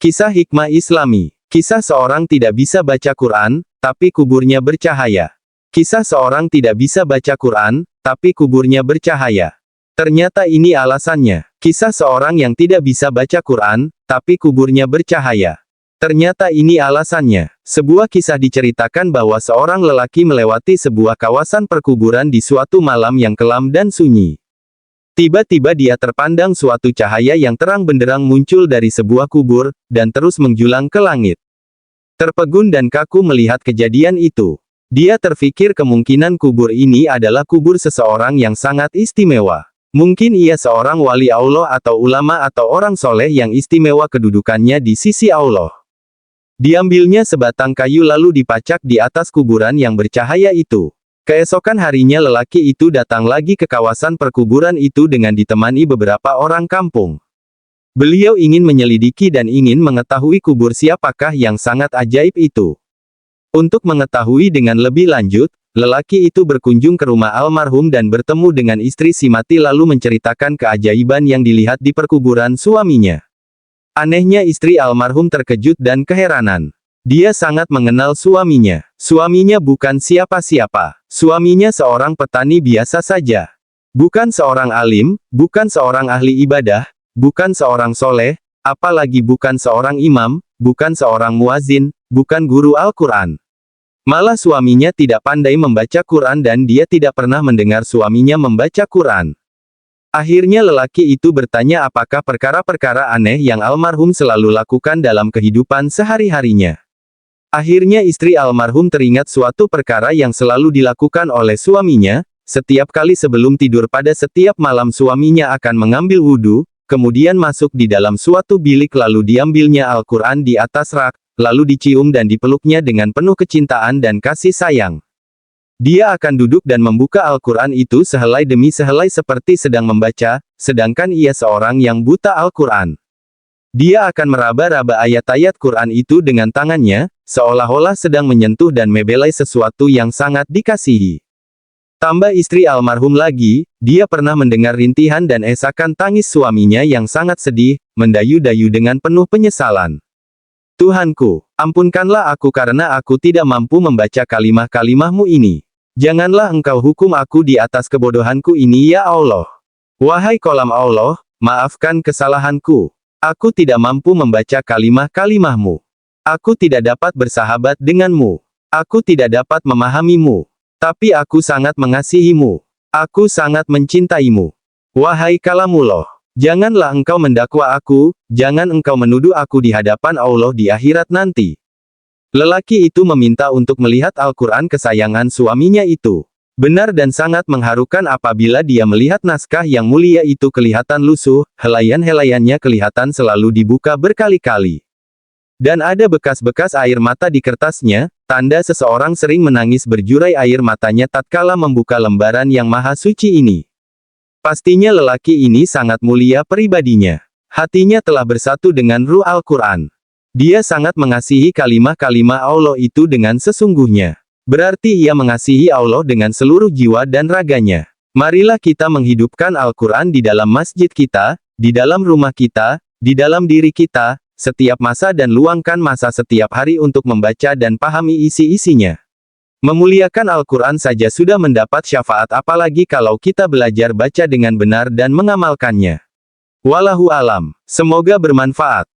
Kisah hikmah Islami. Kisah seorang tidak bisa baca Quran, tapi kuburnya bercahaya. Kisah seorang tidak bisa baca Quran, tapi kuburnya bercahaya. Ternyata ini alasannya. Kisah seorang yang tidak bisa baca Quran, tapi kuburnya bercahaya. Ternyata ini alasannya. Sebuah kisah diceritakan bahwa seorang lelaki melewati sebuah kawasan perkuburan di suatu malam yang kelam dan sunyi. Tiba-tiba dia terpandang suatu cahaya yang terang benderang muncul dari sebuah kubur, dan terus menjulang ke langit. Terpegun dan kaku melihat kejadian itu. Dia terfikir kemungkinan kubur ini adalah kubur seseorang yang sangat istimewa. Mungkin ia seorang wali Allah atau ulama atau orang soleh yang istimewa kedudukannya di sisi Allah. Diambilnya sebatang kayu lalu dipacak di atas kuburan yang bercahaya itu. Keesokan harinya lelaki itu datang lagi ke kawasan perkuburan itu dengan ditemani beberapa orang kampung. Beliau ingin menyelidiki dan ingin mengetahui kubur siapakah yang sangat ajaib itu. Untuk mengetahui dengan lebih lanjut, lelaki itu berkunjung ke rumah almarhum dan bertemu dengan istri si mati lalu menceritakan keajaiban yang dilihat di perkuburan suaminya. Anehnya istri almarhum terkejut dan keheranan. Dia sangat mengenal suaminya. Suaminya bukan siapa-siapa. Suaminya seorang petani biasa saja. Bukan seorang alim, bukan seorang ahli ibadah, bukan seorang soleh, apalagi bukan seorang imam, bukan seorang muazin, bukan guru Al-Quran. Malah suaminya tidak pandai membaca Quran dan dia tidak pernah mendengar suaminya membaca Quran. Akhirnya lelaki itu bertanya apakah perkara-perkara aneh yang almarhum selalu lakukan dalam kehidupan sehari-harinya. Akhirnya istri almarhum teringat suatu perkara yang selalu dilakukan oleh suaminya, setiap kali sebelum tidur pada setiap malam suaminya akan mengambil wudhu, kemudian masuk di dalam suatu bilik lalu diambilnya Al-Quran di atas rak, lalu dicium dan dipeluknya dengan penuh kecintaan dan kasih sayang. Dia akan duduk dan membuka Al-Quran itu sehelai demi sehelai seperti sedang membaca, sedangkan ia seorang yang buta Al-Quran. Dia akan meraba-raba ayat-ayat Quran itu dengan tangannya, seolah-olah sedang menyentuh dan membelai sesuatu yang sangat dikasihi. Tambah istri almarhum lagi, dia pernah mendengar rintihan dan esakan tangis suaminya yang sangat sedih, mendayu-dayu dengan penuh penyesalan. Tuhanku, ampunkanlah aku karena aku tidak mampu membaca kalimah-kalimahmu ini. Janganlah engkau hukum aku di atas kebodohanku ini ya Allah. Wahai kolam Allah, maafkan kesalahanku. Aku tidak mampu membaca kalimah-kalimahmu. Aku tidak dapat bersahabat denganmu. Aku tidak dapat memahamimu. Tapi aku sangat mengasihimu. Aku sangat mencintaimu. Wahai kalamullah, janganlah engkau mendakwa aku, jangan engkau menuduh aku di hadapan Allah di akhirat nanti. Lelaki itu meminta untuk melihat Al-Quran kesayangan suaminya itu. Benar dan sangat mengharukan apabila dia melihat naskah yang mulia itu kelihatan lusuh, helaian-helaiannya kelihatan selalu dibuka berkali-kali. Dan ada bekas-bekas air mata di kertasnya, tanda seseorang sering menangis berjurai air matanya tatkala membuka lembaran yang maha suci ini. Pastinya lelaki ini sangat mulia pribadinya. Hatinya telah bersatu dengan ruh Al-Quran. Dia sangat mengasihi kalimah-kalimah Allah itu dengan sesungguhnya. Berarti ia mengasihi Allah dengan seluruh jiwa dan raganya. Marilah kita menghidupkan Al-Quran di dalam masjid kita, di dalam rumah kita, di dalam diri kita, setiap masa dan luangkan masa setiap hari untuk membaca dan pahami isi-isinya. Memuliakan Al-Quran saja sudah mendapat syafaat apalagi kalau kita belajar baca dengan benar dan mengamalkannya. Wallahu alam. Semoga bermanfaat.